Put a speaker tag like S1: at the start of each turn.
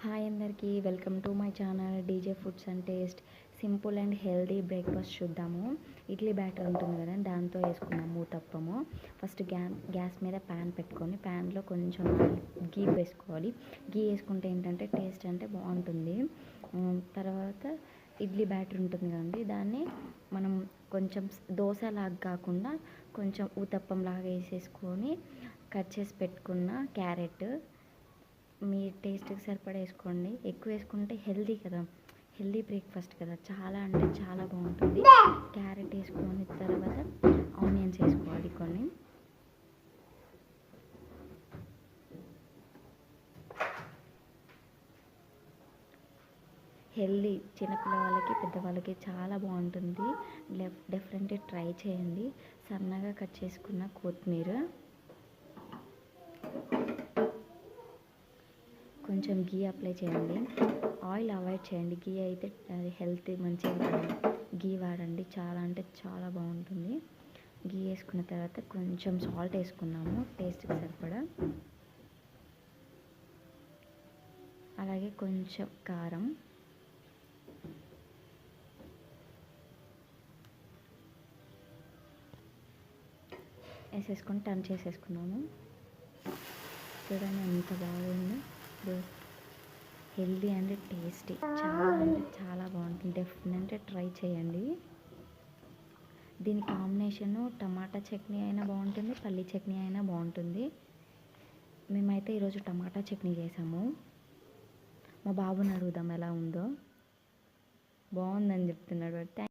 S1: Hi అందరికీ, welcome to my channel DJ foods and taste. Simple and healthy breakfast చూద్దాము. Idli batter ఉంటుంది కదా, దాంతో వేసుకున్నాము ఊతప్పము. ఫస్ట్ గ్యాస్ మీద ప్యాన్ పెట్టుకొని ప్యాన్లో కొంచెం గీ వేసుకోవాలి. గీ వేసుకుంటే ఏంటంటే టేస్ట్ అంటే బాగుంటుంది. తర్వాత ఇడ్లీ బ్యాటర్ ఉంటుంది కదండి, దాన్ని మనం కొంచెం దోశలాగా కాకుండా కొంచెం ఊతప్పం లాగా వేసేసుకొని కట్ చేసి పెట్టుకున్న క్యారెట్ మీ టేస్ట్కి సరిపడా వేసుకోండి. ఎక్కువ వేసుకుంటే హెల్దీ కదా, హెల్దీ బ్రేక్ఫాస్ట్ కదా, చాలా అంటే చాలా బాగుంటుంది. క్యారెట్ వేసుకొని తర్వాత ఆనియన్స్ వేసుకోవాలి కొన్ని. హెల్దీ చిన్నపిల్లవాళ్ళకి పెద్దవాళ్ళకి చాలా బాగుంటుంది. డెఫినెట్లీ ట్రై చేయండి. సన్నగా కట్ చేసుకున్న కొత్తిమీర, కొంచెం గీ అప్లై చేయండి. ఆయిల్ అవాయిడ్ చేయండి. గీ అయితే హెల్త్ మంచిగా ఉంటుంది. గీ వాడండి, చాలా అంటే చాలా బాగుంటుంది. గీ వేసుకున్న తర్వాత కొంచెం సాల్ట్ వేసుకున్నాము టేస్ట్కి సరిపడా, అలాగే కొంచెం కారం, వేసేసుకొని టర్న్ చేసేసుకున్నాము. చూడండి ఎంత బాగుందో. హెల్దీ అండ్ టేస్టీ, చాలా అంటే చాలా బాగుంటుంది. డెఫినెట్గా ట్రై చేయండి. దీని కాంబినేషను టమాటా చట్నీ అయినా బాగుంటుంది, పల్లీ చట్నీ అయినా బాగుంటుంది. మేమైతే ఈరోజు టమాటా చట్నీ చేసాము. మా బాబుని అడుగుదాం ఎలా ఉందో. బాగుందని చెప్తున్నాడు.